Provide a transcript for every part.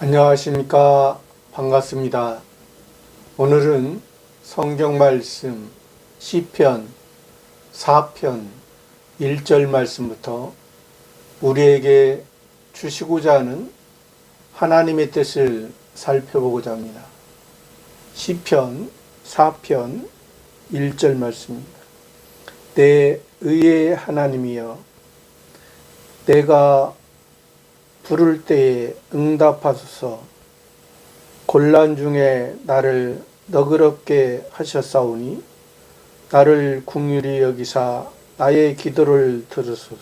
안녕하십니까. 반갑습니다. 오늘은 성경 말씀 시편 4편 1절 말씀부터 우리에게 주시고자 하는 하나님의 뜻을 살펴보고자 합니다. 시편 4편 1절 말씀입니다. 내 의의 하나님이여, 내가 부를 때에 응답하소서. 곤란 중에 나를 너그럽게 하셨사오니 나를 긍휼히 여기사 나의 기도를 들으소서.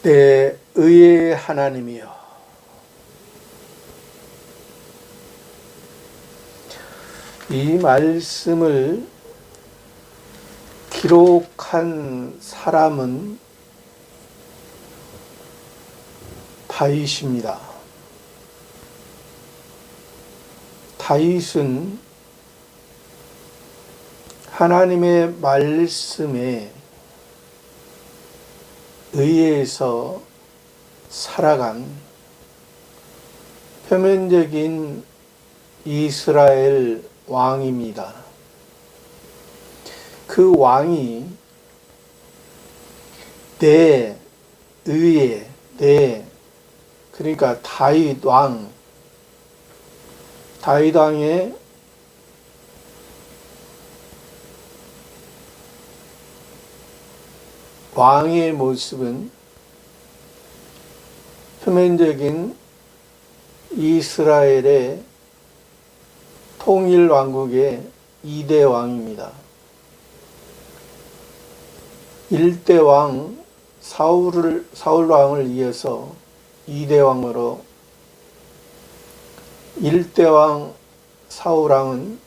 내 의의 하나님이여, 이 말씀을 기록한 사람은 다윗입니다. 다윗은 하나님의 말씀에 의해서 살아간 표면적인 이스라엘 왕입니다. 그 왕이 내 의에 그러니까 다윗 왕의 왕의 모습은 표면적인 이스라엘의 통일 왕국의 2대 왕입니다. 1대 왕 사울 왕을 이어서 2대 왕으로 1대 왕 사울 왕은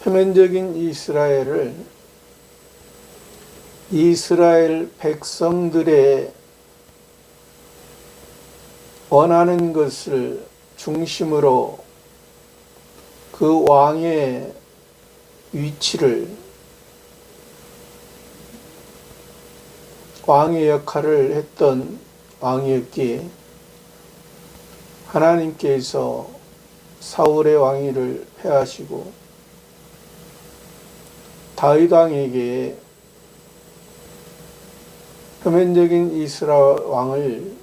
표면적인 이스라엘 백성들의 원하는 것을 중심으로 그 왕의 위치를, 왕의 역할을 했던 왕이었기에 하나님께서 사울의 왕위를 폐하시고 다윗 왕에게 표면적인 이스라엘 왕을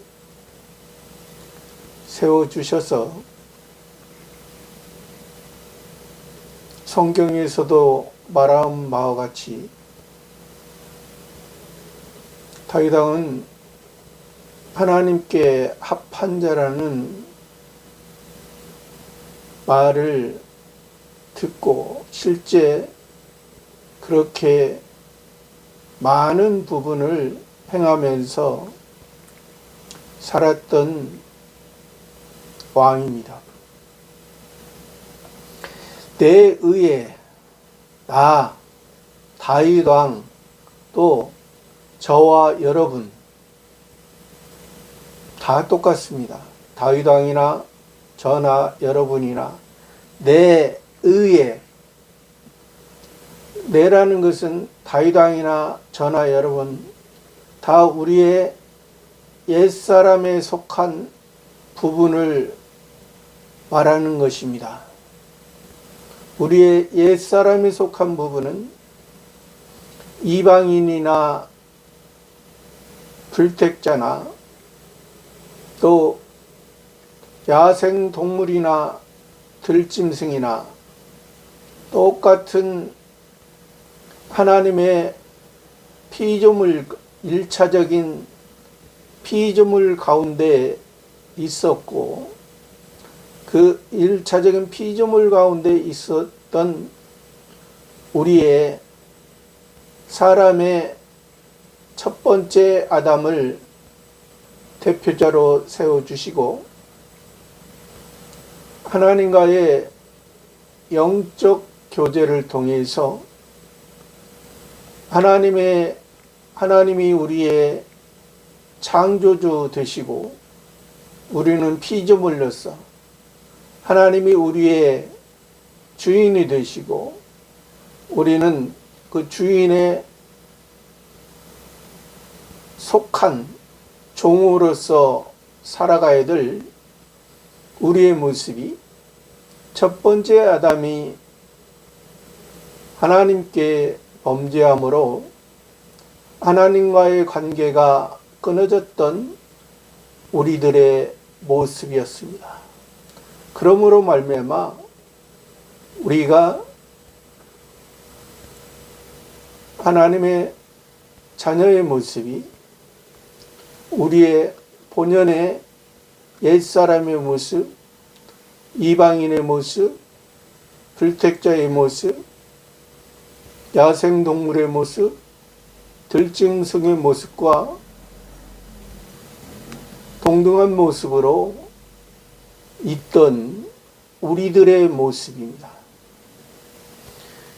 세워주셔서 성경에서도 말한 바와 같이 다윗 왕은 하나님께 합한 자라는 말을 듣고 실제 그렇게 많은 부분을 행하면서 살았던 왕입니다. 내 의에 나 다윗 왕, 또 저와 여러분 다 똑같습니다. 다윗 왕이나 저나 여러분이나 내 의에, 내라는 것은 다윗 왕이나 저나 여러분 다 우리의 옛사람에 속한 부분을 말하는 것입니다. 우리의 옛사람에 속한 부분은 이방인이나 불택자나 또 야생동물이나 들짐승이나 똑같은 하나님의 피조물, 1차적인 피조물 가운데 있었고 그 1차적인 피조물 가운데 있었던 우리의 사람의 첫 번째 아담을 대표자로 세워주시고 하나님과의 영적 교제를 통해서 하나님이 우리의 창조주 되시고 우리는 피조물로서 하나님이 우리의 주인이 되시고 우리는 그 주인의 속한 종으로서 살아가야 될 우리의 모습이, 첫 번째 아담이 하나님께 범죄함으로 하나님과의 관계가 끊어졌던 우리들의 모습이었습니다. 그러므로 말미암아 우리가 하나님의 자녀의 모습이 우리의 본연의 옛사람의 모습, 이방인의 모습, 불택자의 모습, 야생동물의 모습, 들짐승의 모습과 동등한 모습으로 있던 우리들의 모습입니다.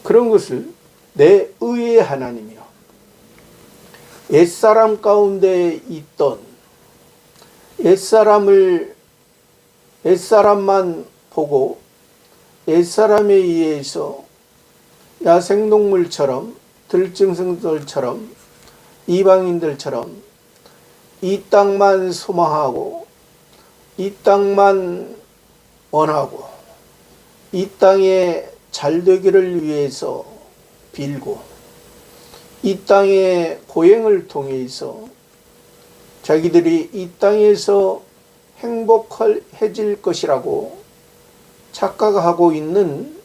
그런 것을 내 의의 하나님이요, 옛사람 가운데 있던 옛사람만 보고 옛사람에 의해서 야생동물처럼, 들짐승들처럼, 이방인들처럼 이 땅만 소망하고 이 땅만 원하고 이 땅에 잘되기를 위해서 빌고 이 땅의 고행을 통해서 자기들이 이 땅에서 행복해질 것이라고 착각하고 있는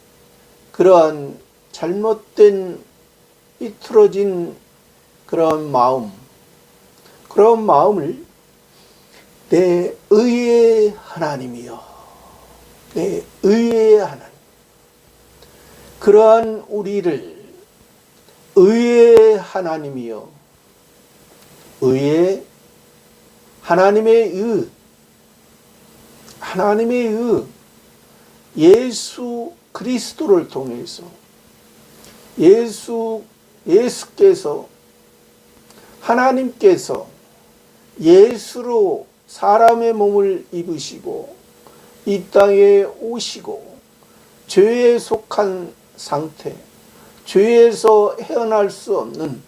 그러한 잘못된 삐뚤어진 그런 마음을 내 의의 하나님이여, 내 의의 하나님, 그러한 우리를 의의 하나님이여, 의의 하나님의 예수 그리스도를 통해서 예수께서 하나님께서 예수로 사람의 몸을 입으시고 이 땅에 오시고 죄에 속한 상태, 죄에서 헤어날 수 없는,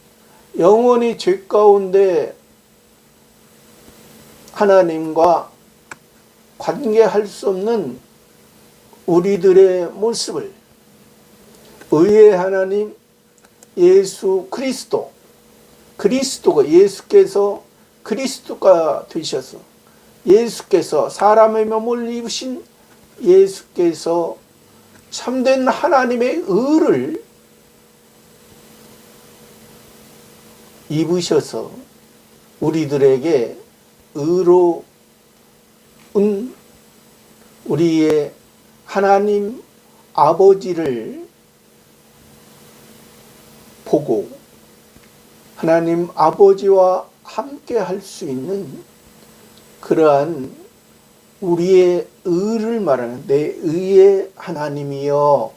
영원히 죄 가운데 하나님과 관계할 수 없는 우리들의 모습을 의의 하나님 예수 그리스도가 예수께서 그리스도가 되셔서 예수께서 사람의 몸을 입으신 예수께서 참된 하나님의 의를 입으셔서 우리들에게 의로운 우리의 하나님 아버지를 보고 하나님 아버지와 함께 할 수 있는 그러한 우리의 의를 말하는 내 의의 하나님이여,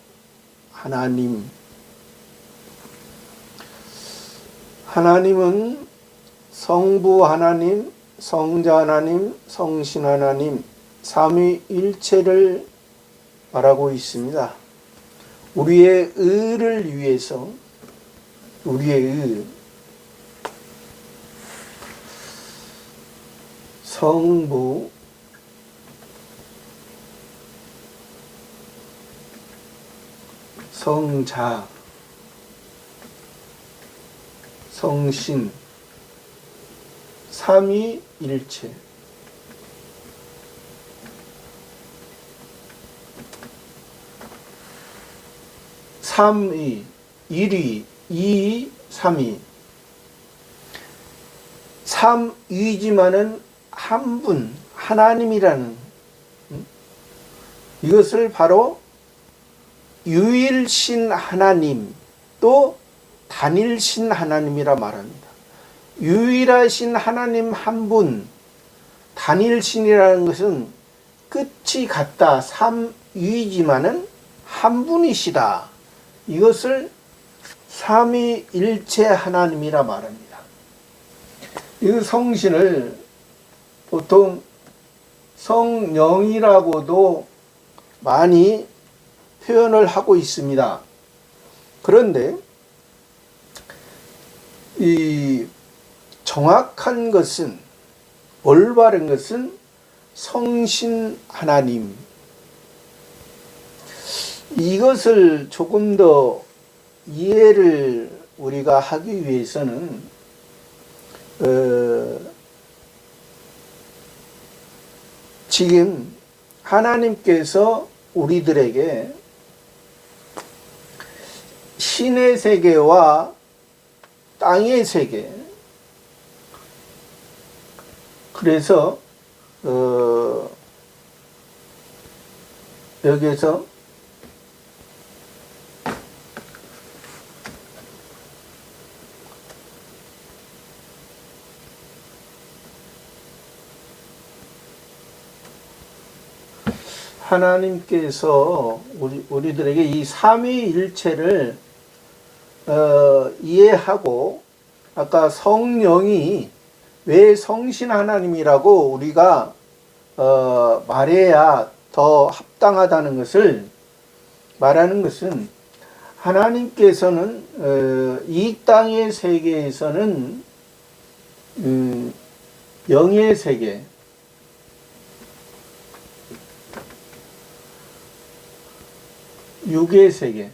하나님은 성부 하나님, 성자 하나님, 성신 하나님, 삼위일체를 말하고 있습니다. 우리의 의를 위해서, 우리의 성부, 성자, 성신, 삼위일체, 삼위, 일위, 이위, 삼위, 삼위지만은 한 분, 하나님이라는, 이것을 바로 유일신 하나님, 또 단일신 하나님이라 말합니다. 유일하신 하나님 한 분, 단일신이라는 것은 끝이 같다, 삼위지만은 한 분이시다, 이것을 삼위일체 하나님이라 말합니다. 이 성신을 보통 성령이라고도 많이 표현을 하고 정확한 것은, 올바른 것은 성신 하나님. 이것을 조금 더 이해를 우리가 하기 위해서는 지금 하나님께서 우리들에게 신의 세계와 땅의 세계, 그래서 여기에서 하나님께서 우리들에게 이 삼위일체를 이해하고, 아까 성령이 왜 성신 하나님이라고 우리가 말해야 더 합당하다는 것을 말하는 것은, 하나님께서는 이 땅의 세계에서는 영의 세계, 육의 세계,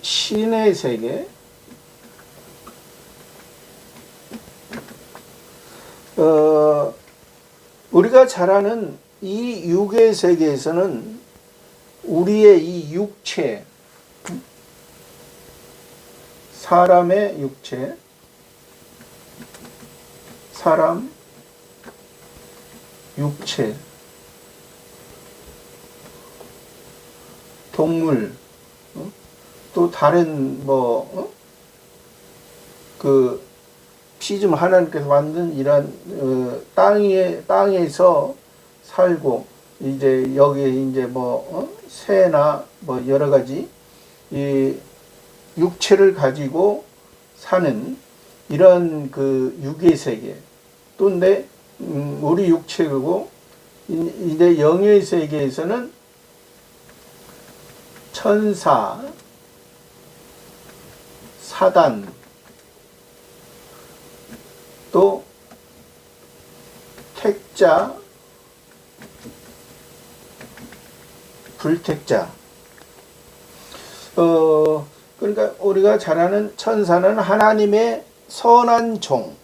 신의 세계, 우리가 잘 아는 이 육의 세계에서는 우리의 이 육체, 사람의 육체, 사람 육체, 동물, 또 다른 그 피좀 하나님께서 만든 이런 땅에서 살고, 이제 여기에 이제 새나 여러 가지 이 육체를 가지고 사는 이런 그 육의 세계, 또 근데 우리 육체고, 이제 영의 세계에서는 천사, 사단, 또 택자, 불택자. 그러니까 우리가 잘 아는 천사는 하나님의 선한 종,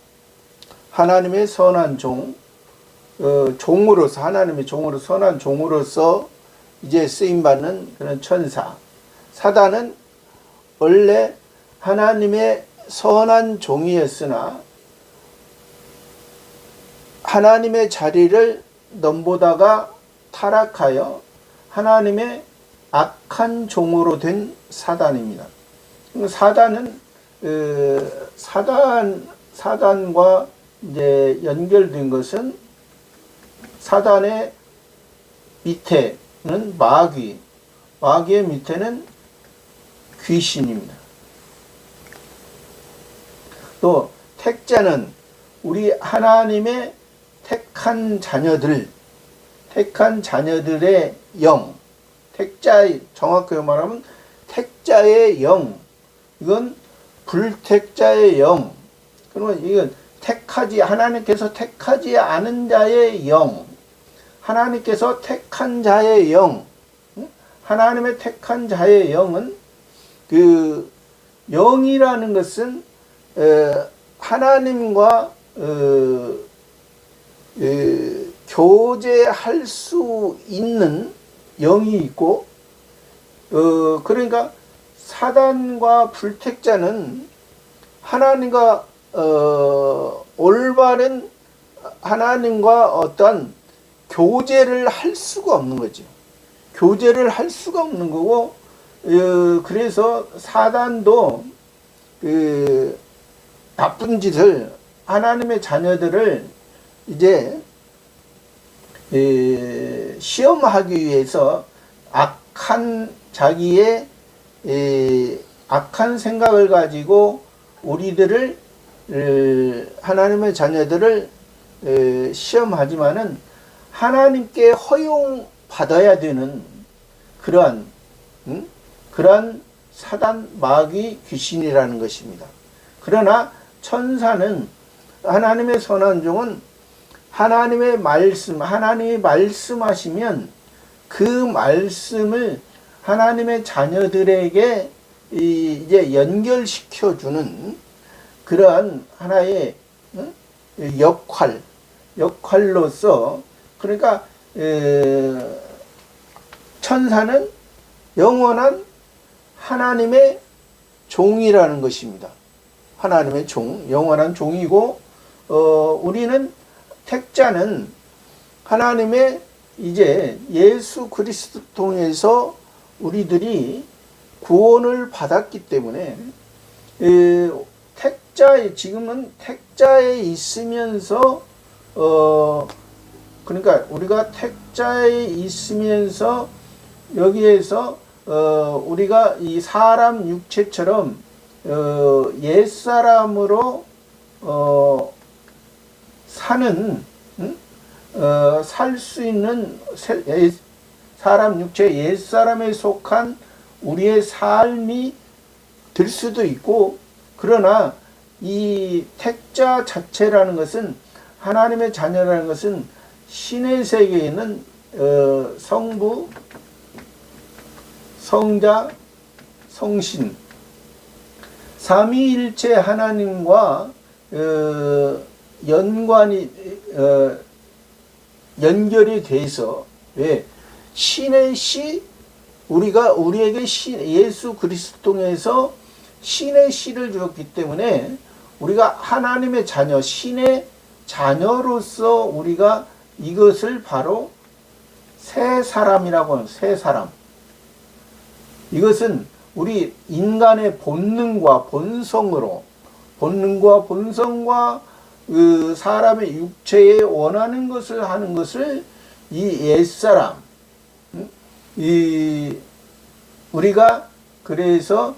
하나님의 선한 종, 종으로서, 하나님의 종으로, 선한 종으로서 이제 쓰임받는 그런 천사. 사단은 원래 하나님의 선한 종이었으나 하나님의 자리를 넘보다가 타락하여 하나님의 악한 종으로 된 사단입니다. 사단은 사단과 이제 연결된 것은, 사단의 밑에는 마귀, 마귀의 밑에는 귀신입니다. 또 택자는 우리 하나님의 택한 자녀들의 영, 택자의, 정확하게 말하면 택자의 영, 이건 불택자의 영. 그러면 이건 하나님께서 택하지 않은 자의 영, 하나님께서 택한 자의 영, 하나님의 택한 자의 영은, 그 영이라는 것은 하나님과 교제할 수 있는 영이 있고, 그러니까 사단과 불택자는 하나님과 올바른 하나님과 어떤 교제를 할 수가 없는 거죠. 교제를 할 수가 없는 거고, 그래서 사단도 그 나쁜 짓을, 하나님의 자녀들을 이제 시험하기 위해서 자기의 악한 생각을 가지고 우리들을, 하나님의 자녀들을 시험하지만은 하나님께 허용받아야 되는 그러한 사단, 마귀, 귀신이라는 것입니다. 그러나 천사는, 하나님의 선한 종은 하나님의 말씀, 하나님이 말씀하시면 그 말씀을 하나님의 자녀들에게 이제 연결시켜주는 그러한 하나의 역할로서, 그러니까 천사는 영원한 하나님의 종이라는 것입니다. 하나님의 종, 영원한 종이고, 우리는 택자는 하나님의 이제 예수 그리스도 통해서 우리들이 구원을 받았기 때문에, 지금은 택자에 있으면서, 그러니까 우리가 택자에 있으면서 여기에서 우리가 이 사람 육체처럼 옛사람으로 사는, 살 수 있는 사람 육체 옛사람에 속한 우리의 삶이 될 수도 있고, 그러나 이 택자 자체라는 것은, 하나님의 자녀라는 것은 신의 세계에 있는 성부, 성자, 성신, 삼위일체 하나님과 연결이 돼서, 왜? 신의 씨, 우리에게 예수 그리스도 통해서 신의 씨를 주었기 때문에 우리가 하나님의 자녀, 신의 자녀로서 우리가 이것을 바로 새 사람이라고 하는, 새 사람. 이것은 우리 인간의 본능과 본성과 그 사람의 육체에 원하는 것을 하는 것을 이 옛사람, 우리가 그래서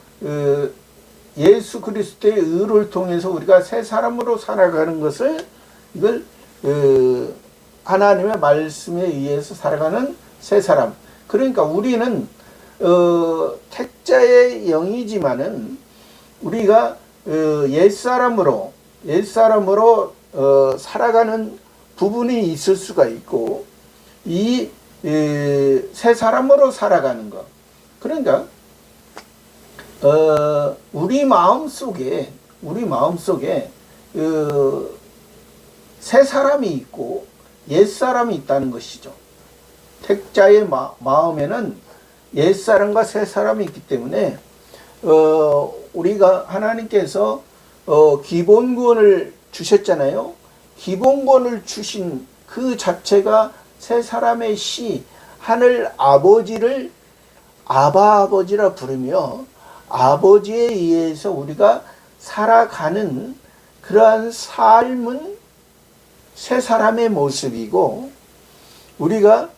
예수 그리스도의 의를 통해서 우리가 새 사람으로 살아가는 것을, 이걸 하나님의 말씀에 의해서 살아가는 새 사람. 그러니까 우리는 택자의 영이지만은 우리가 옛사람으로 살아가는 부분이 있을 수가 있고, 이 새 사람으로 살아가는 것. 그러니까 우리 마음 속에 새 사람이 있고 옛 사람이 있다는 것이죠. 택자의 마음에는 옛 사람과 새 사람이 있기 때문에 우리가 하나님께서 기본 구원을 주셨잖아요. 기본 구원을 주신 그 자체가 새 사람의 씨, 하늘 아버지를 아바 아버지라 부르며 아버지에 의해서 우리가 살아가는 그러한 삶은 새 사람의 모습이고, 우리가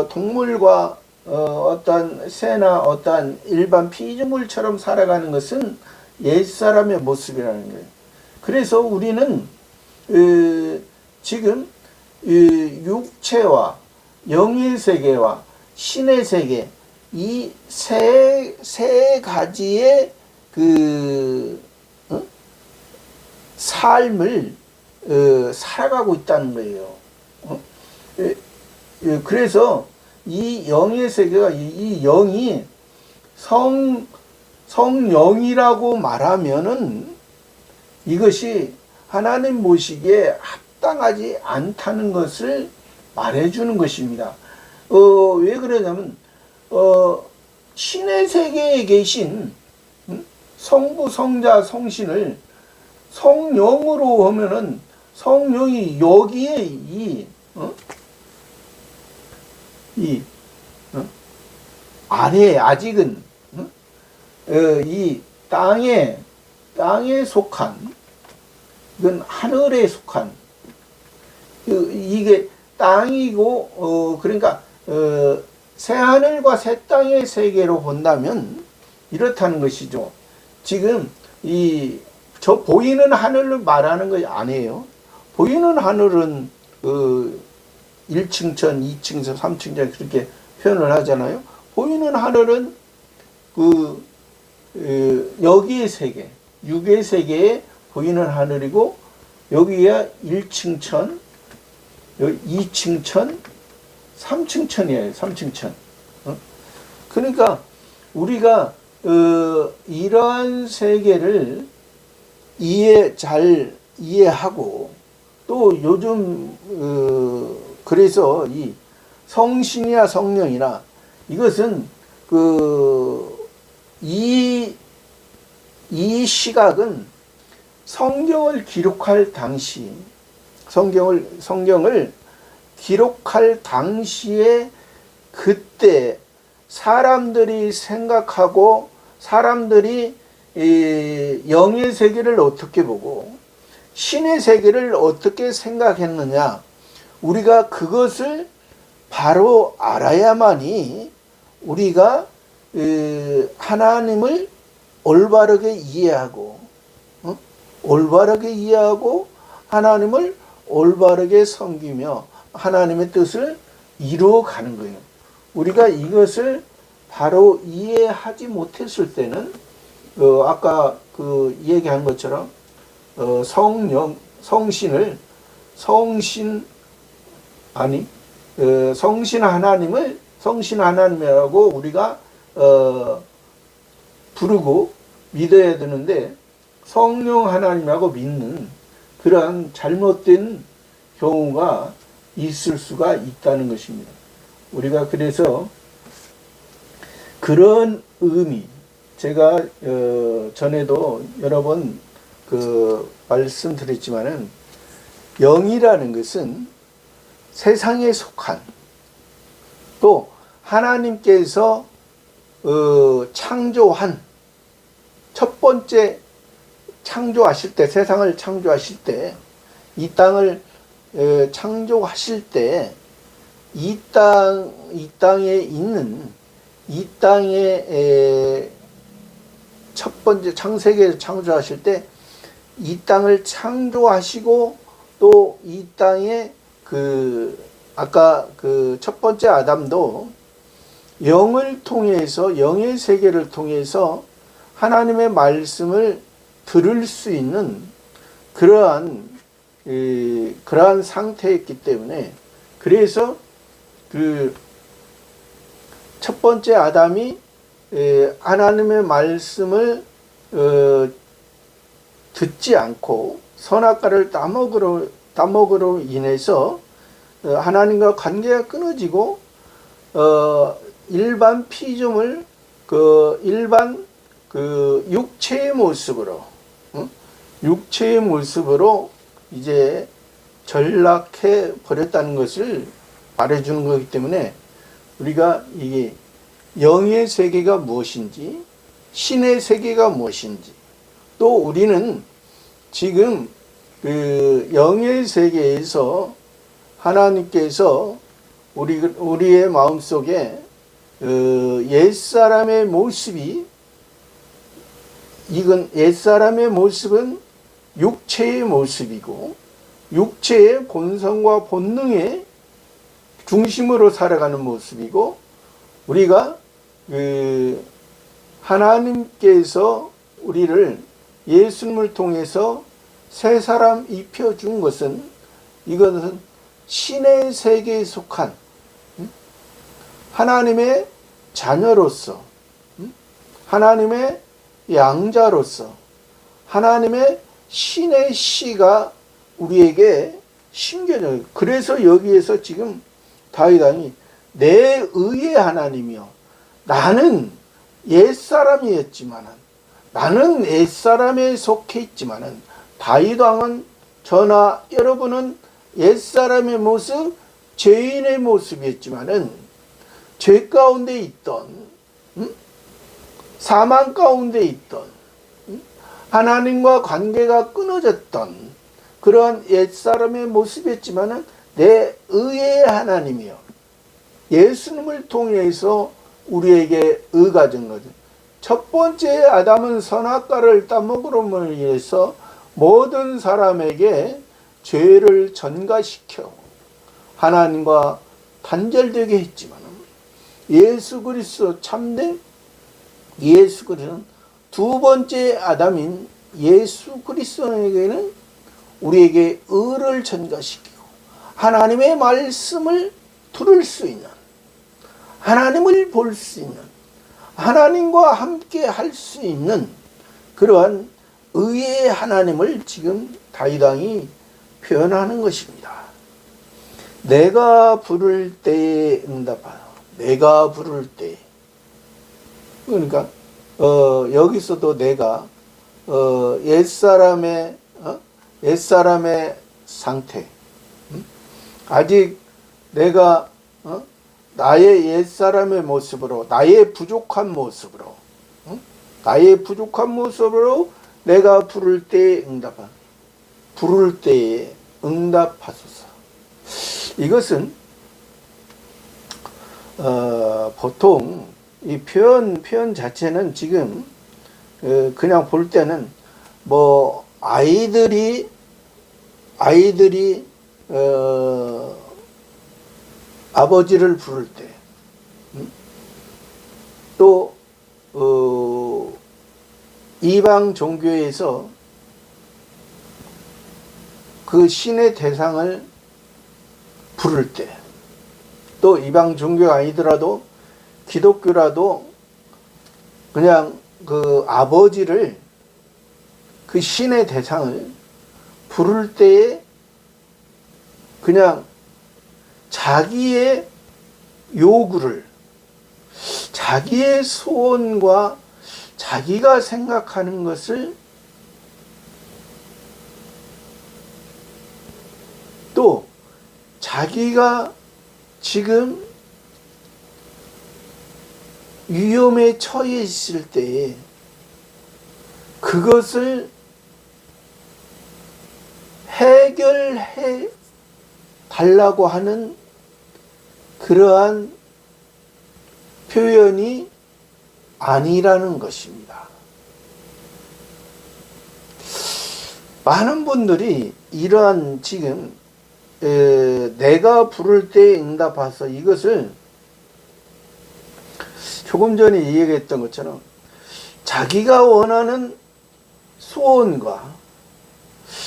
동물과 어떤 새나 어떤 일반 피조물처럼 살아가는 것은 옛사람의 모습이라는 거예요. 그래서 우리는 지금 육체와 영의 세계와 신의 세계, 이 세 가지의 삶을 살아가고 있다는 거예요. 그래서 이 영의 세계가, 이 영이 성령이라고 말하면은 이것이 하나님 보시기에 합당하지 않다는 것을 말해주는 것입니다. 왜 그러냐면, 신의 세계에 계신 성부, 성자, 성신을 성령으로 하면은, 성령이 여기에 아래, 아직은 이 땅에 속한, 이건 하늘에 속한, 이게 땅이고, 그러니까 새하늘과 새 땅의 세계로 본다면 이렇다는 것이죠. 지금 저 보이는 하늘을 말하는 거 아니에요. 보이는 하늘은 1층천, 2층천, 3층천 그렇게 표현을 하잖아요. 보이는 하늘은 여기의 세계, 육의 세계에 보이는 하늘이고, 여기가 1층 천, 여기 2층 천, 3층 천이에요. 3층 천. 그러니까 우리가 이러한 세계를 잘 이해하고, 또 요즘 그래서 이 성신이나 성령이나 이것은 이 시각은 성경을 기록할 당시, 성경을 기록할 당시에 그때 사람들이 생각하고 사람들이 영의 세계를 어떻게 보고 신의 세계를 어떻게 생각했느냐, 우리가 그것을 바로 알아야만이 우리가 하나님을 올바르게 이해하고 하나님을 올바르게 섬기며 하나님의 뜻을 이루어가는 거예요. 우리가 이것을 바로 이해하지 못했을 때는 아까 얘기한 것처럼 성신 하나님이라고 우리가 부르고 믿어야 되는데, 성령 하나님이라고 믿는 그러한 잘못된 경우가 있을 수가 있다는 것입니다. 우리가 그래서 그런 의미, 제가 전에도 여러 번 말씀드렸지만은, 영이라는 것은 세상에 속한, 또 하나님께서 창조한, 첫 번째 창조하실 때, 세상을 창조하실 때, 이 땅을 창조하실 때, 이 땅에 있는, 이 땅에 첫 번째 창세기에서 창조하실 때 이 땅을 창조하시고, 또 이 땅에 아까 첫 번째 아담도 영을 통해서, 영의 세계를 통해서 하나님의 말씀을 들을 수 있는 그러한 상태였기 때문에, 그래서 첫 번째 아담이 하나님의 말씀을 듣지 않고 선악과를 따먹으로 인해서 하나님과 관계가 끊어지고, 일반 피조물, 일반 육체의 모습으로 이제 전락해 버렸다는 것을 말해주는 거기 때문에, 우리가 이게 영의 세계가 무엇인지, 신의 세계가 무엇인지, 또 우리는 지금 영의 세계에서 하나님께서 우리의 마음속에 옛사람의 모습은 육체의 모습이고, 육체의 본성과 본능의 중심으로 살아가는 모습이고, 우리가 하나님께서 우리를 예수님을 통해서 새 사람 입혀준 것은, 이것은 신의 세계에 속한 하나님의 자녀로서, 하나님의 양자로서, 하나님의 신의 씨가 우리에게 심겨져요. 그래서 여기에서 지금 다윗왕이 내 의의 하나님이여, 나는 옛사람이었지만은, 나는 옛사람에 속해 있지만은, 다윗왕은, 저나 여러분은 옛사람의 모습, 죄인의 모습이었지만은, 죄 가운데 있던, 사망 가운데 있던, 하나님과 관계가 끊어졌던 그런 옛사람의 모습이었지만은, 내 의의 하나님이요, 예수님을 통해서 우리에게 의가 준 거죠. 첫 번째 아담은 선악과를 따먹음으로 인해서 모든 사람에게 죄를 전가시켜 하나님과 단절되게 했지만, 예수 그리스도, 참된 예수 그리스도는 두 번째 아담인 예수 그리스도에게는 우리에게 의를 전가시키고 하나님의 말씀을 들을 수 있는, 하나님을 볼 수 있는, 하나님과 함께 할 수 있는 그러한 의의 하나님을 지금 다윗 왕이 표현하는 것입니다. 내가 부를 때에 응답하라. 내가 부를 때. 그러니까 여기서도 내가 옛사람의 상태, 아직 내가 나의 옛사람의 모습으로, 나의 부족한 모습으로, 내가 부를 때에 응답하라. 부를 때에 응답하소서. 이것은 보통 이 표현 자체는 지금 그냥 볼 때는 뭐 아이들이 아버지를 부를 때, 또 이방 종교에서 그 신의 대상을 부를 때, 또 이방 종교가 아니더라도 기독교라도 그냥 그 아버지를, 그 신의 대상을 부를 때에 그냥 자기의 요구를, 자기의 소원과 자기가 생각하는 것을, 또 자기가 지금 위험에 처해 있을 때에 그것을 해결해 달라고 하는 그러한 표현이 아니라는 것입니다. 많은 분들이 이러한 지금 내가 부를 때 응답하소, 이것을 조금 전에 이야기했던 것처럼 자기가 원하는 소원과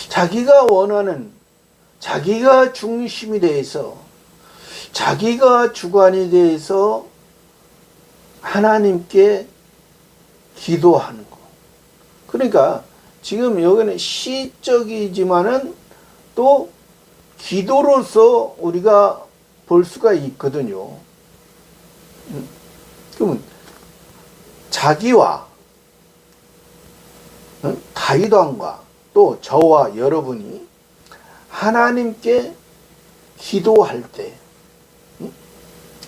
자기가 원하는, 자기가 중심이 돼서, 자기가 주관이 돼서 하나님께 기도하는 거. 그러니까 지금 여기는 시적이지만은 또 기도로서 우리가 볼 수가 있거든요. 그러면 자기와 다윗 왕과 또 저와 여러분이 하나님께 기도할 때,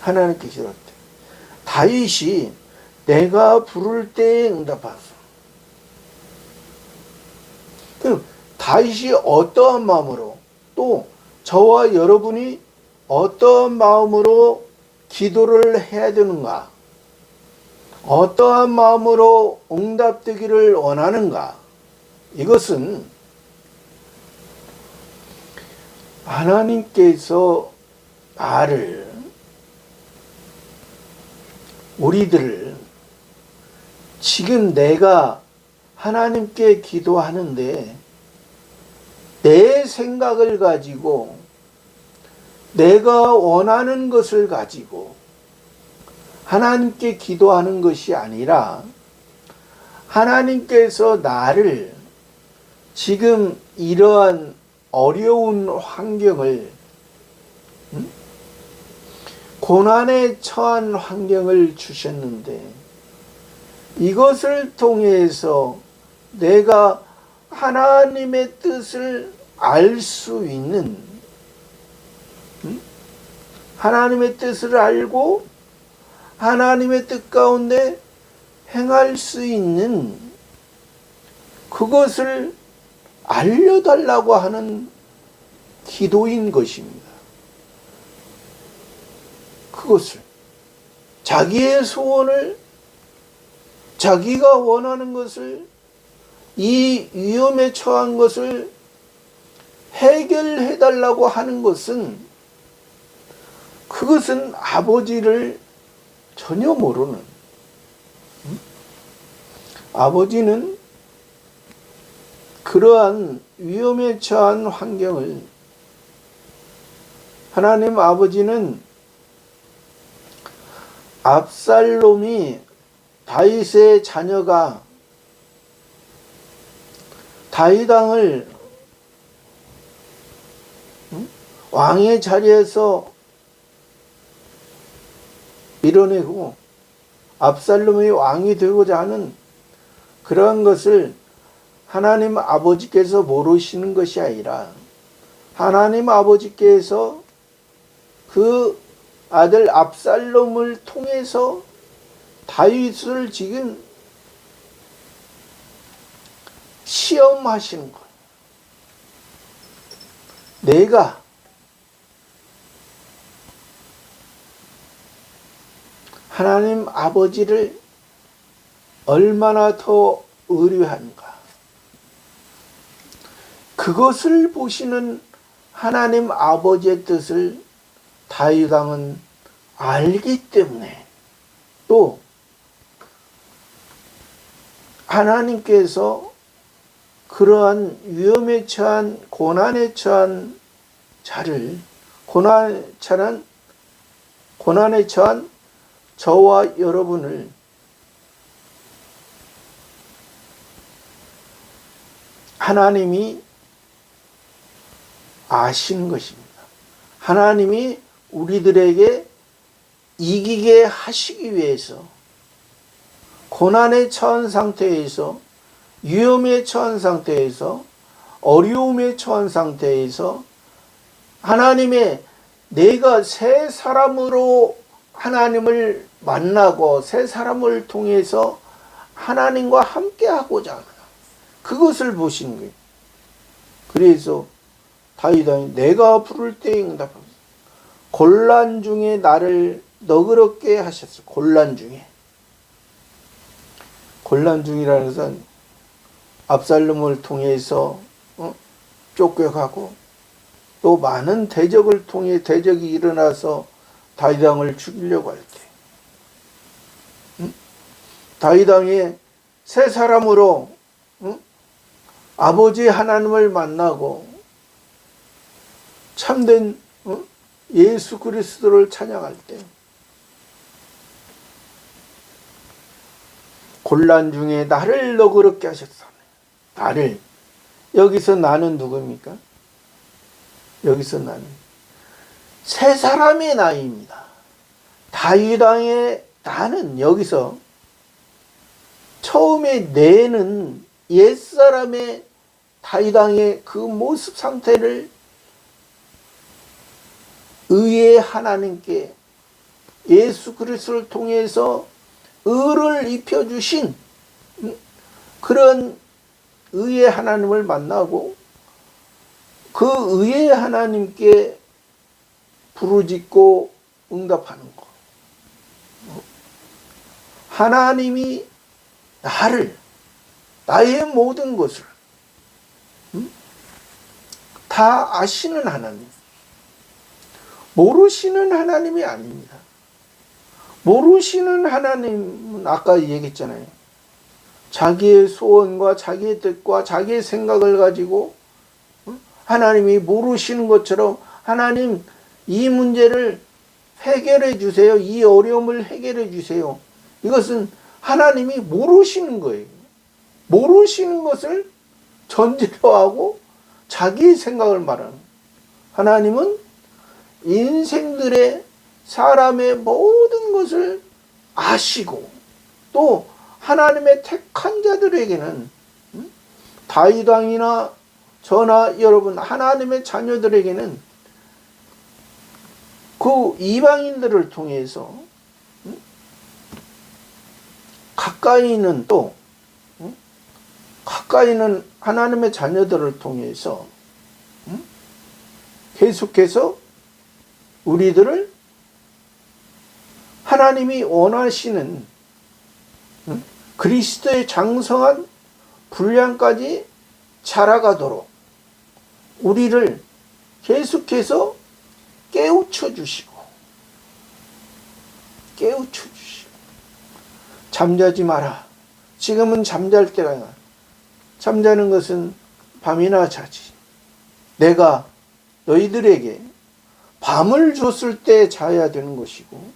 하나님께 기도할 때, 다윗이 내가 부를 때에 응답하소. 그럼 다윗이 어떠한 마음으로, 또 저와 여러분이 어떠한 마음으로 기도를 해야 되는가, 어떠한 마음으로 응답되기를 원하는가, 이것은 하나님께서 나를, 우리들을 지금 내가 하나님께 기도하는데 내 생각을 가지고, 내가 원하는 것을 가지고 하나님께 기도하는 것이 아니라 하나님께서 나를 지금 이러한 어려운 환경을, 고난에 처한 환경을 주셨는데 이것을 통해서 내가 하나님의 뜻을 알 수 있는, 하나님의 뜻을 알고 하나님의 뜻 가운데 행할 수 있는 그것을 알려달라고 하는 기도인 것입니다. 그것을, 자기의 소원을, 자기가 원하는 것을, 이 위험에 처한 것을 해결해 달라고 하는 것은, 그것은 아버지를 전혀 모르는, 아버지는 그러한 위험에 처한 환경을, 하나님 아버지는 압살롬이, 다윗의 자녀가 다윗 왕을 왕의 자리에서 밀어내고 압살롬이 왕이 되고자 하는 그러한 것을 하나님 아버지께서 모르시는 것이 아니라 하나님 아버지께서 그 아들 압살롬을 통해서 다윗을 지금 시험하시는 거예요. 내가 하나님 아버지를 얼마나 더 의뢰한가. 그것을 보시는 하나님 아버지의 뜻을 다윗 왕은 알기 때문에, 또 하나님께서 그러한 위험에 처한, 고난에 처한 자를, 고난에 처한 저와 여러분을 하나님이 아시는 것입니다. 하나님이 우리들에게 이기게 하시기 위해서 고난에 처한 상태에서, 위험에 처한 상태에서, 어려움에 처한 상태에서 하나님의, 내가 새 사람으로 하나님을 만나고 새 사람을 통해서 하나님과 함께 하고자 하는 그것을 보시는 거예요. 그래서 다윗 왕이 내가 부를 때에 응답하소서. 곤란 중에 나를 너그럽게 하셨어. 곤란 중에. 곤란 중이라는 것은 압살롬을 통해서 쫓겨가고, 또 많은 대적을 통해 대적이 일어나서 다윗 왕을 죽이려고 할 때, 다윗 왕이 새 사람으로 아버지 하나님을 만나고 참된 예수 그리스도를 찬양할 때, 곤란 중에 나를 너그럽게 하셨사오니. 나를, 여기서 나는 누굽니까? 여기서 나는 새 사람의 나입니다. 다윗 왕의 나는, 여기서 처음에 내는 옛사람의 다윗 왕의 그 모습 상태를 의의 하나님께 예수 그리스도를 통해서 의를 입혀주신 그런 의의 하나님을 만나고, 그 의의 하나님께 부르짖고 응답하는 것. 하나님이 나를, 나의 모든 것을 다 아시는 하나님, 모르시는 하나님이 아닙니다. 모르시는 하나님은 아까 얘기했잖아요. 자기의 소원과 자기의 뜻과 자기의 생각을 가지고 하나님이 모르시는 것처럼, 하나님 이 문제를 해결해 주세요, 이 어려움을 해결해 주세요, 이것은 하나님이 모르시는 거예요. 모르시는 것을 전제로 하고 자기의 생각을 말하는, 하나님은 인생들의, 사람의 모든 것을 아시고, 또 하나님의 택한 자들에게는, 다윗 왕이나 저나 여러분 하나님의 자녀들에게는 그 이방인들을 통해서, 가까이 있는, 또 가까이 있는 하나님의 자녀들을 통해서 계속해서 우리들을 하나님이 원하시는 그리스도의 장성한 분량까지 자라가도록 우리를 계속해서 깨우쳐 주시고 잠자지 마라, 지금은 잠잘 때가, 잠자는 것은 밤이나 자지. 내가 너희들에게 밤을 줬을 때 자야 되는 것이고,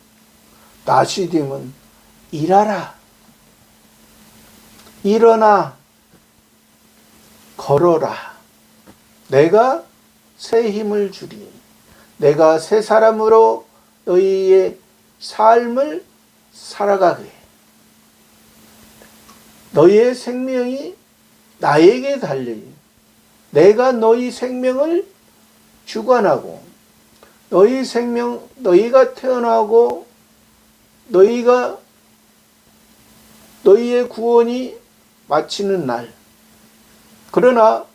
낮이 되면 일하라. 일어나 걸어라. 내가 새 힘을 주리. 내가 새 사람으로 너희의 삶을 살아가게 해. 너희의 생명이 나에게 달려요. 내가 너희 생명을 주관하고, 너희 생명, 너희가 태어나고 너희의 구원이 마치는 날. 그러나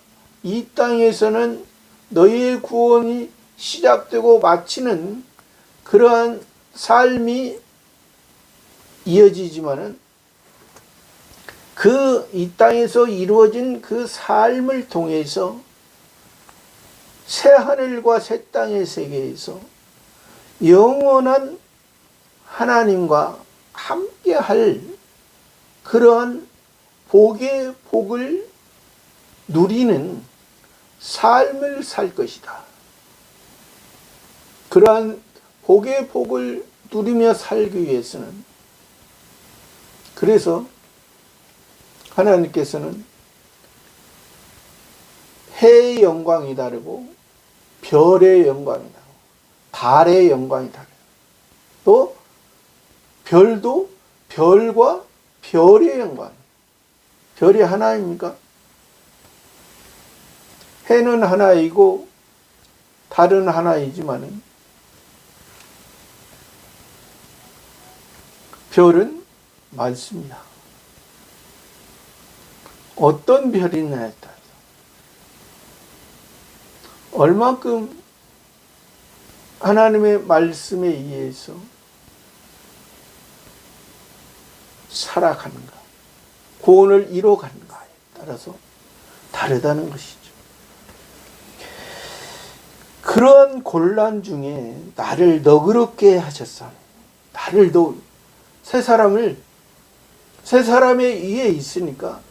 이 땅에서는 너희의 구원이 시작되고 마치는 그러한 삶이 이어지지만은 이 땅에서 이루어진 그 삶을 통해서 새 하늘과 새 땅의 세계에서 영원한 하나님과 함께할 그러한 복의 복을 누리는 삶을 살 것이다. 그러한 복의 복을 누리며 살기 위해서는, 그래서 하나님께서는 해의 영광이 다르고 별의 영광이 다르고 달의 영광이 다르고, 또 별도 별과 별의 영광. 별이 하나입니까? 해는 하나이고 달은 하나이지만은 별은 많습니다. 어떤 별이냐에 따라서 얼만큼 하나님의 말씀에 의해서 살아가는가, 구원을 이뤄가는가에 따라서 다르다는 것이죠. 그런 곤란 중에 나를 너그럽게 하셨사. 나를 새 사람의 위에 있으니까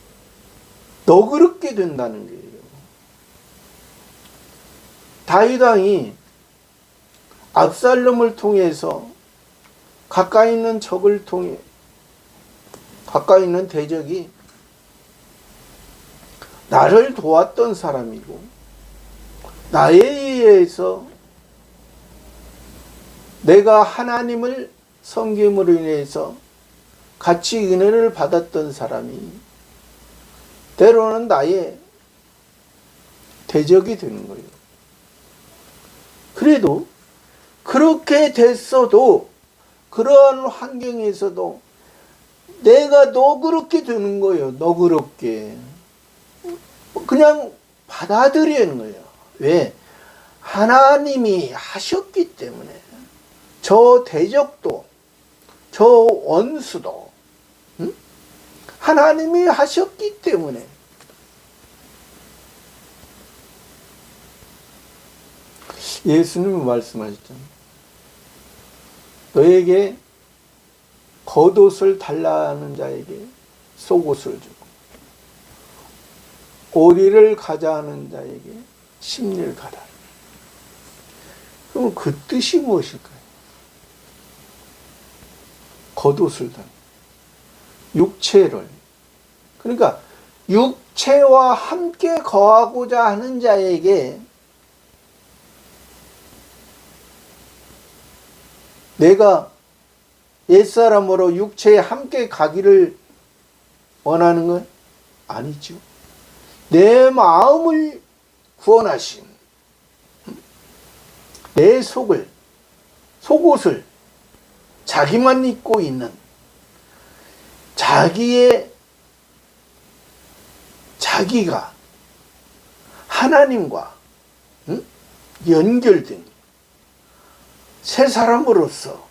너그럽게 된다는 거예요. 다윗 왕이 압살롬을 통해서 가까이 있는 적을 통해, 가까이 있는 대적이 나를 도왔던 사람이고, 나에 의해서 내가 하나님을 섬김으로 인해서 같이 은혜를 받았던 사람이 때로는 나의 대적이 되는 거예요. 그래도 그렇게 됐어도, 그러한 환경에서도 내가 너그럽게 되는 거예요. 너그럽게. 그냥 받아들이는 거예요. 왜? 하나님이 하셨기 때문에. 저 대적도, 저 원수도 하나님이 하셨기 때문에. 예수님이 말씀하셨잖아요. 너에게 겉옷을 달라는 자에게 속옷을 주고, 오리를 가자 하는 자에게 심리를 가라. 그럼 그 뜻이 무엇일까요? 겉옷을 달, 육체를, 그러니까 육체와 함께 거하고자 하는 자에게 내가 옛사람으로 육체에 함께 가기를 원하는 건 아니죠. 내 마음을 구원하신, 내 속옷을 자기만 입고 있는, 자기가 하나님과 연결된 새 사람으로서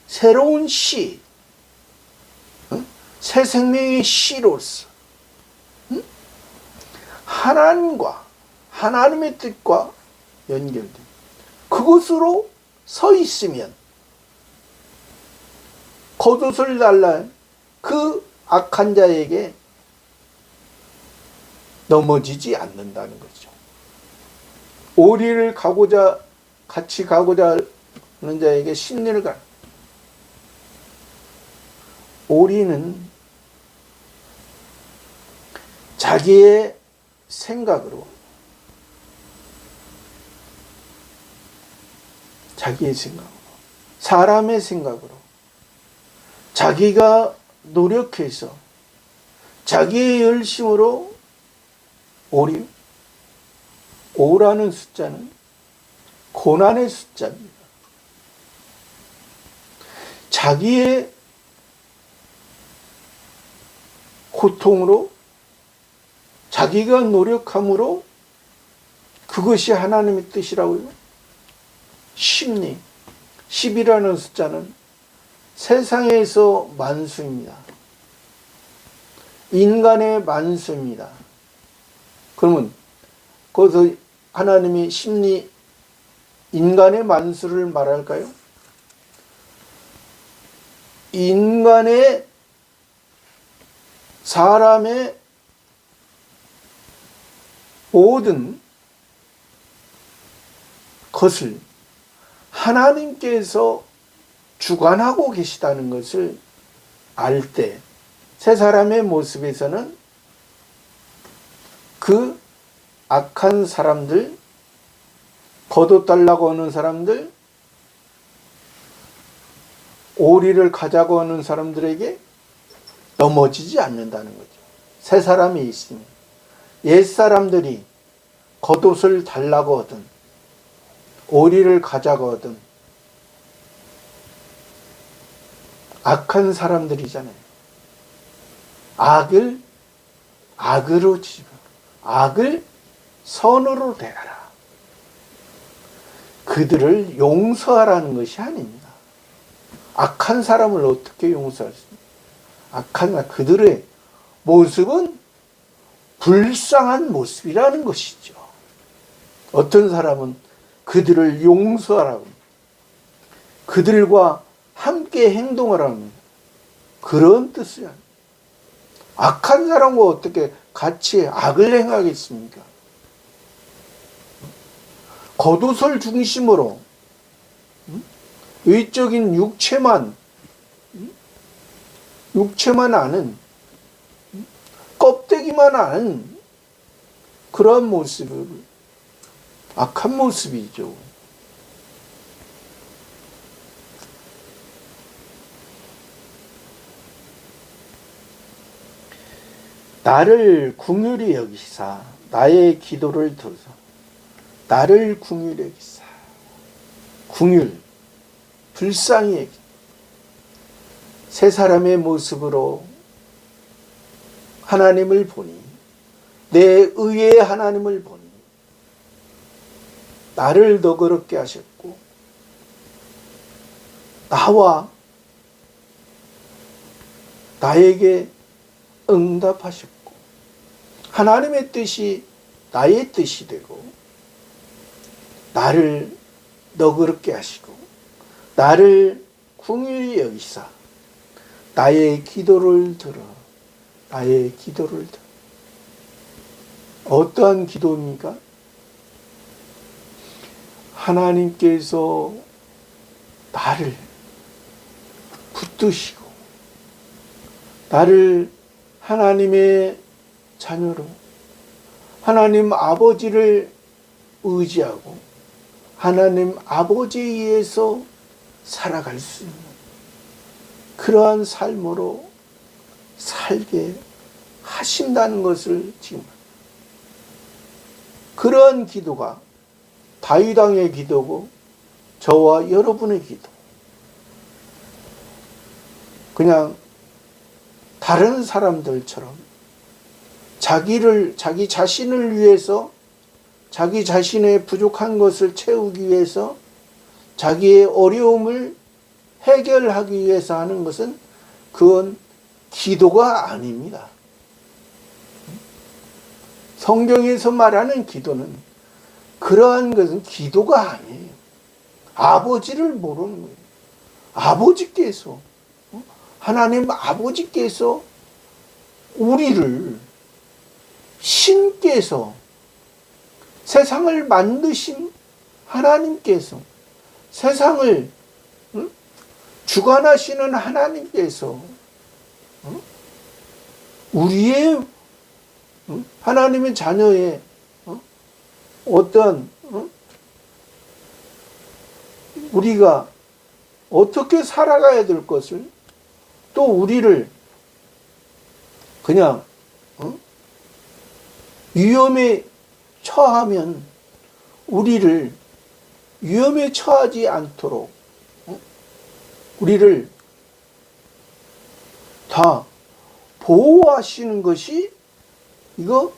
새로운 씨, 새 생명의 씨로서 하나님과, 하나님의 뜻과 연결된 그곳으로 서 있으면, 겉옷을 달라, 그 악한 자에게 넘어지지 않는다는 거죠. 오리를 같이 가고자 하는 자에게 심리를 가. 오리는 자기의 생각으로, 사람의 생각으로, 자기가 노력해서, 자기의 열심으로 오라는 숫자는 고난의 숫자입니다. 자기의 고통으로, 자기가 노력함으로 그것이 하나님의 뜻이라고요. 10이라는 숫자는 세상에서 만수입니다. 인간의 만수입니다. 그러면 거기서 하나님이 인간의 만수를 말할까요? 사람의 모든 것을 하나님께서 주관하고 계시다는 것을 알 때, 세 사람의 모습에서는 그 악한 사람들, 거둬달라고 하는 사람들, 오리를 가자고 하는 사람들에게 넘어지지 않는다는 거죠. 세 사람이 있으니 옛 사람들이 겉옷을 달라고 하든 오리를 가자고 하든 악한 사람들이잖아요. 악으로 지금 악을 선으로 대하라. 그들을 용서하라는 것이 아닙니다. 악한 사람을 어떻게 용서할 수 있습니까? 그들의 모습은 불쌍한 모습이라는 것이죠. 어떤 사람은 그들을 용서하라고, 그들과 함께 행동하라는 그런 뜻이야. 악한 사람과 어떻게 같이 악을 행하겠습니까? 겉옷을 중심으로 외적인 육체만 아는, 껍데기만 아는 그런 모습을 악한 모습이죠. 나를 긍휼히 여기사 나의 기도를 들어서, 나를 긍휼히 여기사, 불쌍히 여기사, 세 사람의 모습으로 하나님을 보니, 내 의의 하나님을 보니 나를 너그럽게 하셨고 나에게 응답하셨고 하나님의 뜻이 나의 뜻이 되고 나를 너그럽게 하시고 나를 긍휼히 여기사 나의 기도를 들어. 어떠한 기도입니까? 하나님께서 나를 붙드시고 나를 하나님의 자녀로 하나님 아버지를 의지하고 하나님 아버지에 의해서 살아갈 수 있는 그러한 삶으로 살게 하신다는 것을 지금, 그러한 기도가 다윗 왕의 기도고 저와 여러분의 기도. 그냥 다른 사람들처럼 자기 자신을 위해서, 자기 자신의 부족한 것을 채우기 위해서, 자기의 어려움을 해결하기 위해서 하는 것은 그건 기도가 아닙니다. 성경에서 말하는 기도는, 그러한 것은 기도가 아니에요. 아버지를 모르는 거예요. 아버지께서, 하나님 아버지께서 우리를 신께서 세상을 만드신 하나님께서 세상을 주관하시는 하나님께서 우리의 하나님의 자녀의 어떤 우리가 어떻게 살아가야 될 것을 또 우리를 그냥 위험에 처하면 우리를 위험에 처하지 않도록 우리를 다 보호하시는 것이 이거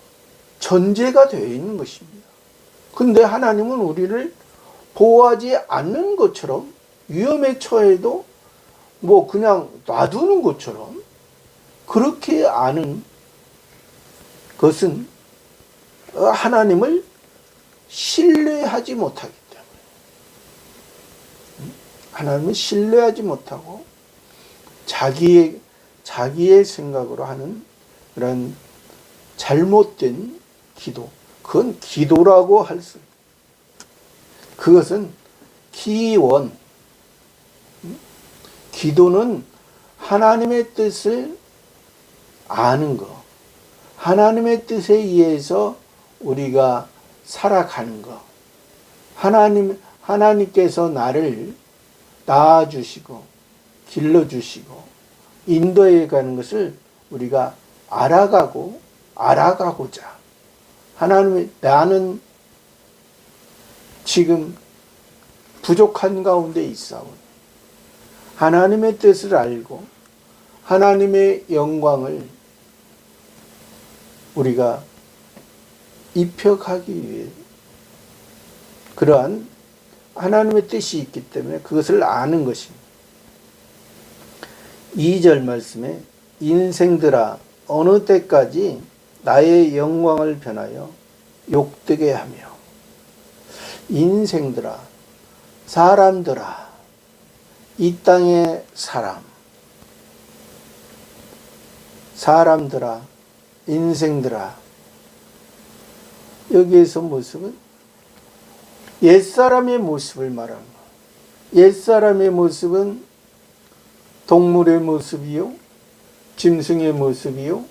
전제가 되어 있는 것입니다. 근데 하나님은 우리를 보호하지 않는 것처럼 위험에 처해도 뭐 그냥 놔두는 것처럼 그렇게 아는 것은 하나님을 신뢰하지 못하기 때문에 하나님을 신뢰하지 못하고 자기의 생각으로 하는 그런 잘못된 기도, 그건 기도라고 할 수, 그것은 기원, 기도는 하나님의 뜻을 아는 것, 하나님의 뜻에 의해서 우리가 살아가는 것, 하나님께서 나를 낳아주시고 길러주시고 인도해 가는 것을 우리가 알아가고자 하나님의 나는 지금 부족한 가운데 있사오니 하나님의 뜻을 알고 하나님의 영광을 우리가 입혀가기 위해 그러한 하나님의 뜻이 있기 때문에 그것을 아는 것입니다. 2절 말씀에 인생들아 어느 때까지 나의 영광을 변하여 욕되게 하며, 인생들아 사람들아 이 땅의 사람들아 인생들아, 여기에서 모습은 옛사람의 모습을 말하는 것. 옛사람의 모습은 동물의 모습이요, 짐승의 모습이요,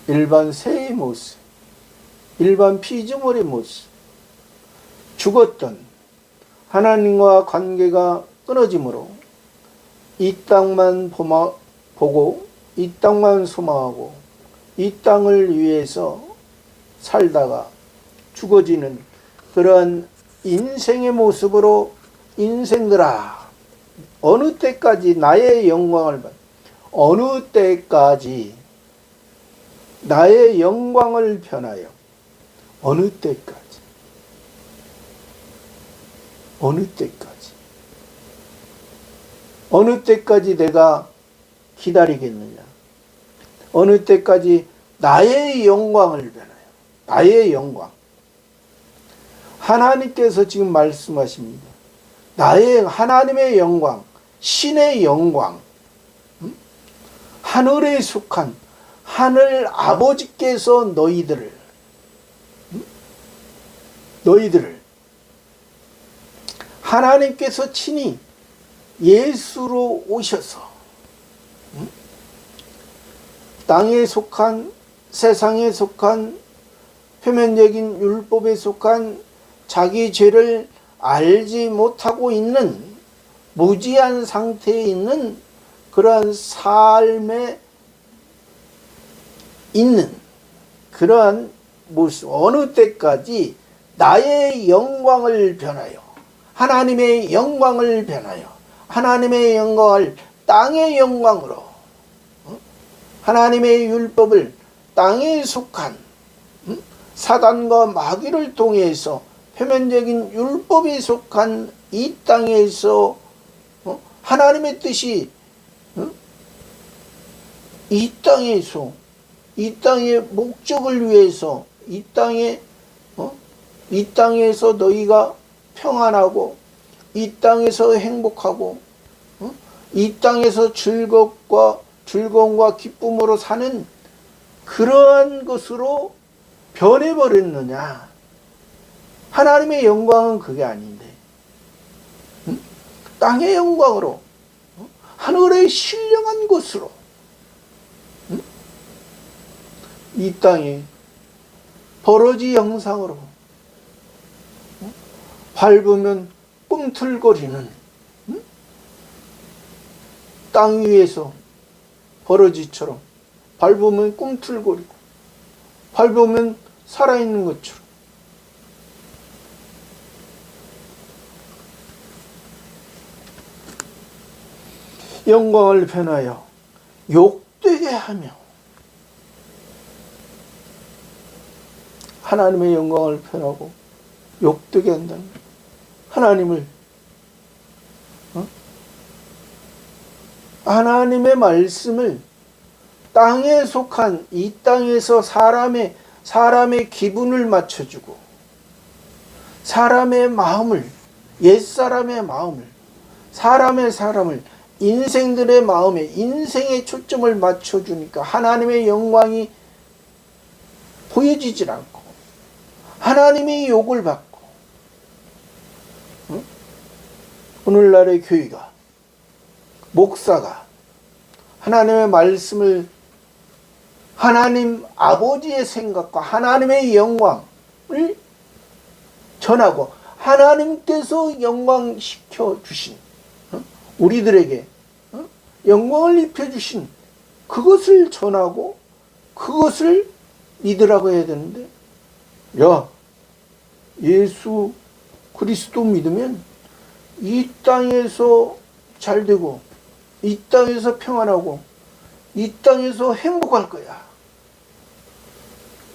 일반 새의 모습, 일반 피조물의 모습, 죽었던 하나님과 관계가 끊어지므로 이 땅만 보고 이 땅만 소망하고 이 땅을 위해서 살다가 죽어지는 그러한 인생의 모습으로 인생들아 어느 때까지 나의 영광을 어느 때까지 나의 영광을 변하여 어느 때까지 어느 때까지 내가 기다리겠느냐, 어느 때까지 나의 영광을 변하여 나의 영광. 하나님께서 지금 말씀하십니다. 하나님의 영광, 신의 영광, 하늘에 속한 하늘 아버지께서 너희들을 하나님께서 친히 예수로 오셔서 땅에 속한, 세상에 속한, 표면적인 율법에 속한 자기 죄를 알지 못하고 있는 무지한 상태에 있는 그러한 삶에 있는 그러한 모습, 어느 때까지 나의 영광을 변하여 하나님의 영광을 변하여 하나님의 영광을 땅의 영광으로, 하나님의 율법을 땅에 속한 사단과 마귀를 통해서 표면적인 율법에 속한 이 땅에서 하나님의 뜻이 이 땅에서 이 땅의 목적을 위해서 이 땅에서 너희가 평안하고 이 땅에서 행복하고 이 땅에서 즐거움과 기쁨으로 사는 그러한 것으로 변해버렸느냐? 하나님의 영광은 그게 아닌데, 땅의 영광으로, 하늘의 신령한 것으로, 이 땅에 버러지 형상으로 밟으면 꿈틀거리는, 땅 위에서 버러지처럼 밟으면 꿈틀거리고 밟으면 살아있는 것처럼 영광을 변하여 욕되게 하며, 하나님의 영광을 변하고 욕되게 한다는 거예요. 하나님을, 하나님의 말씀을 땅에 속한 이 땅에서 사람의 기분을 맞춰주고, 사람의 마음을, 옛사람의 마음을, 사람을, 인생들의 마음에, 인생의 초점을 맞춰주니까 하나님의 영광이 보여지질 않고, 하나님의 욕을 받고, 오늘날의 교회가, 목사가 하나님의 말씀을 하나님 아버지의 생각과 하나님의 영광을 전하고 하나님께서 영광시켜 주신, 우리들에게 영광을 입혀주신 그것을 전하고 그것을 믿으라고 해야 되는데, 야, 예수 그리스도 믿으면 이 땅에서 잘되고 이 땅에서 평안하고 이 땅에서 행복할 거야.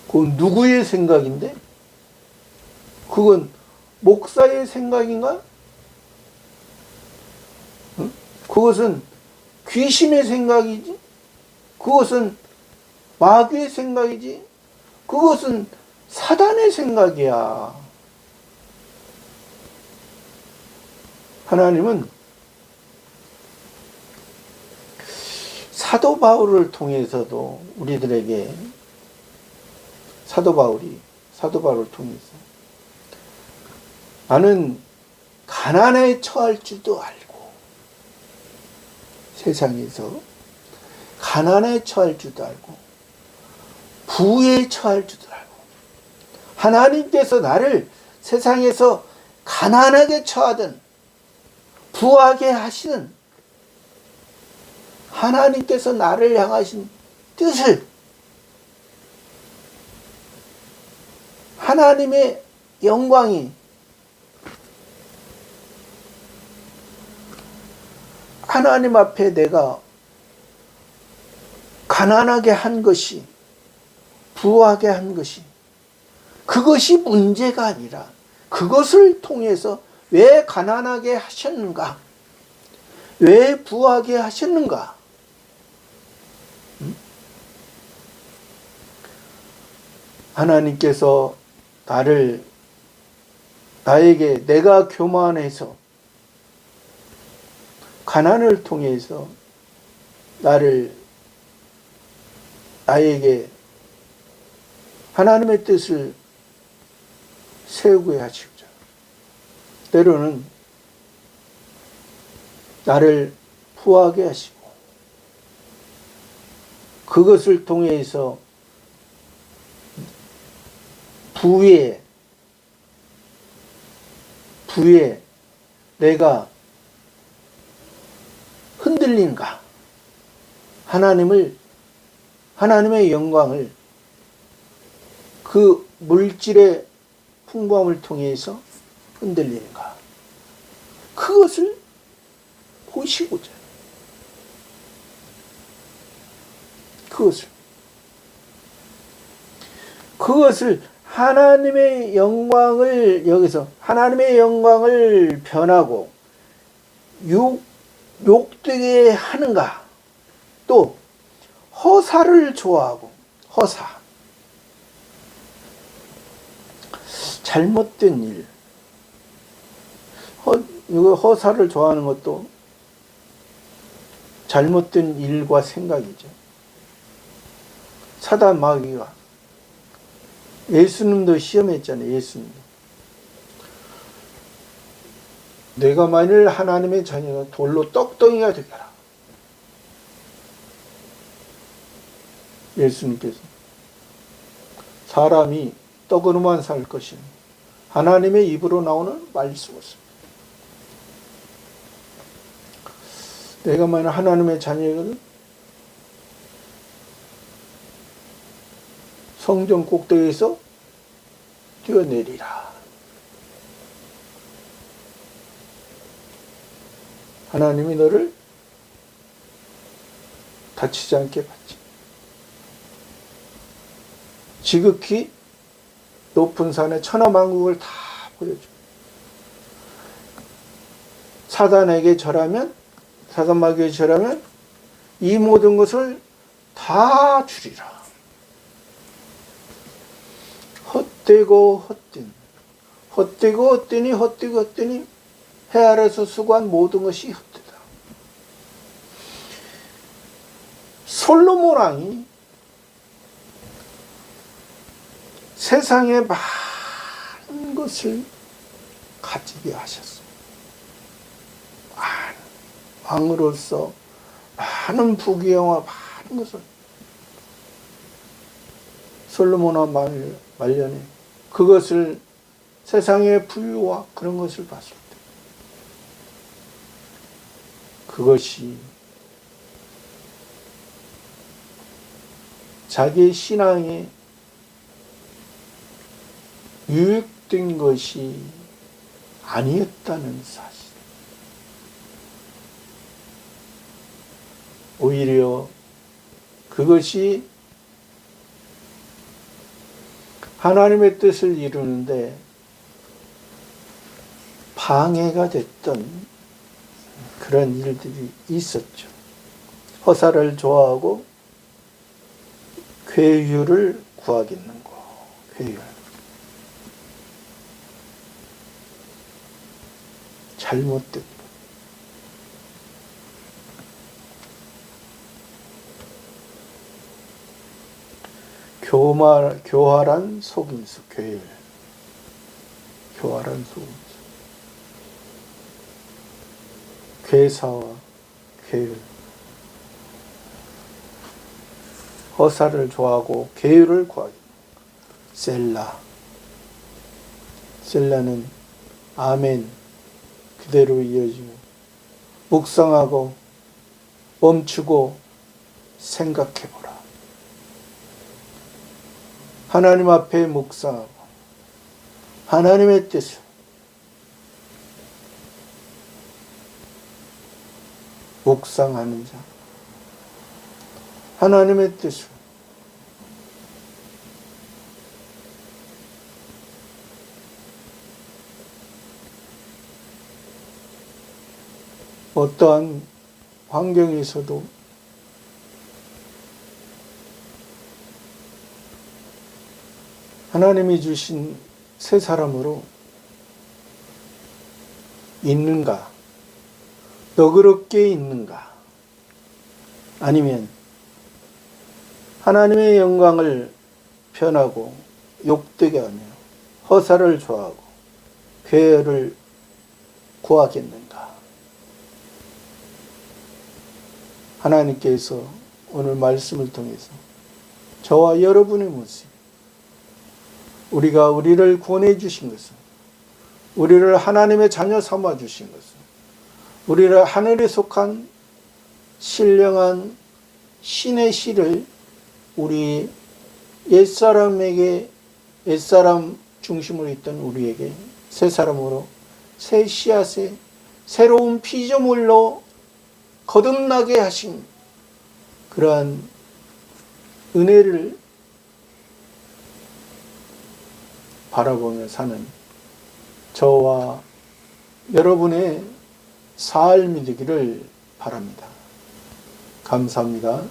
그건 누구의 생각인데? 그건 목사의 생각인가? 그것은 귀신의 생각이지? 그것은 마귀의 생각이지? 그것은 사단의 생각이야. 하나님은 사도 바울을 통해서도 우리들에게, 사도 바울을 통해서 나는 가난에 처할 줄도 알고, 세상에서 가난에 처할 줄도 알고 부에 처할 줄도 알고, 하나님께서 나를 세상에서 가난하게 처하든 부하게 하시는 하나님께서 나를 향하신 뜻을, 하나님의 영광이 하나님 앞에 내가 가난하게 한 것이, 부하게 한 것이, 그것이 문제가 아니라 그것을 통해서 왜 가난하게 하셨는가? 왜 부하게 하셨는가? 하나님께서 나에게 내가 교만해서 가난을 통해서 나에게 하나님의 뜻을 세우게 하시고자, 때로는 나를 부하게 하시고, 그것을 통해서 부에 내가 흔들린가? 하나님의 영광을, 그 물질의 풍부함을 통해서 흔들리는가? 그것을 보시고자, 그것을 하나님의 영광을, 여기서 하나님의 영광을 변하고 욕되게 하는가? 또 허사를 좋아하고, 잘못된 일, 이거 허사를 좋아하는 것도 잘못된 일과 생각이죠. 사단 마귀가 예수님도 시험했잖아요. 예수님도. 내가 만일 하나님의 자녀가 돌로 떡덩이가 되거라. 예수님께서 사람이 떡으로만 살 것이 하나님의 입으로 나오는 말씀이었습니다. 내가 만일 하나님의 자녀거든 성전 꼭대기에서 뛰어내리라. 하나님이 너를 다치지 않게 받지. 지극히 높은 산에 천하만국을 다 보여줘. 사단에게 절하면, 사단 마귀에게 절하면 이 모든 것을 다 주리라. 헛되고 헛되니 해 아래서 수고한 모든 것이 헛되다. 솔로몬 왕이 세상에 많은 것을 가지게 하셨습니다. 왕으로서 많은 부귀영화 많은 것을 솔로몬과 말년에 그것을 세상의 부유와 그런 것을 봤을 때 그것이 자기의 신앙에 유익된 것이 아니었다는 사실. 오히려 그것이 하나님의 뜻을 이루는데 방해가 됐던 그런 일들이 있었죠. 허사를 좋아하고 괴유를 구하겠는 거. 괴유. 잘못된 교활한 속임수, 괴율. 교활한 속임수. 괴사와 괴율. 허사를 좋아하고 괴율을 구하기. 셀라. 셀라는 아멘 그대로 이어지고 묵상하고 멈추고 생각해보라. 하나님 앞에 묵상하고 하나님의 뜻을 묵상하는 자, 하나님의 뜻을 어떠한 환경에서도 하나님이 주신 새 사람으로 있는가? 너그럽게 있는가? 아니면 하나님의 영광을 변하고 욕되게 하며 허사를 좋아하고 괴를 구하겠는가? 하나님께서 오늘 말씀을 통해서 저와 여러분의 모습, 우리를 구원해 주신 것은, 우리를 하나님의 자녀 삼아 주신 것은, 우리를 하늘에 속한 신령한 신의 씨를 우리 옛사람 중심으로 있던 우리에게 새 사람으로, 새 씨앗에 새로운 피조물로 거듭나게 하신 그러한 은혜를 바라보며 사는 저와 여러분의 삶이 되기를 바랍니다. 감사합니다.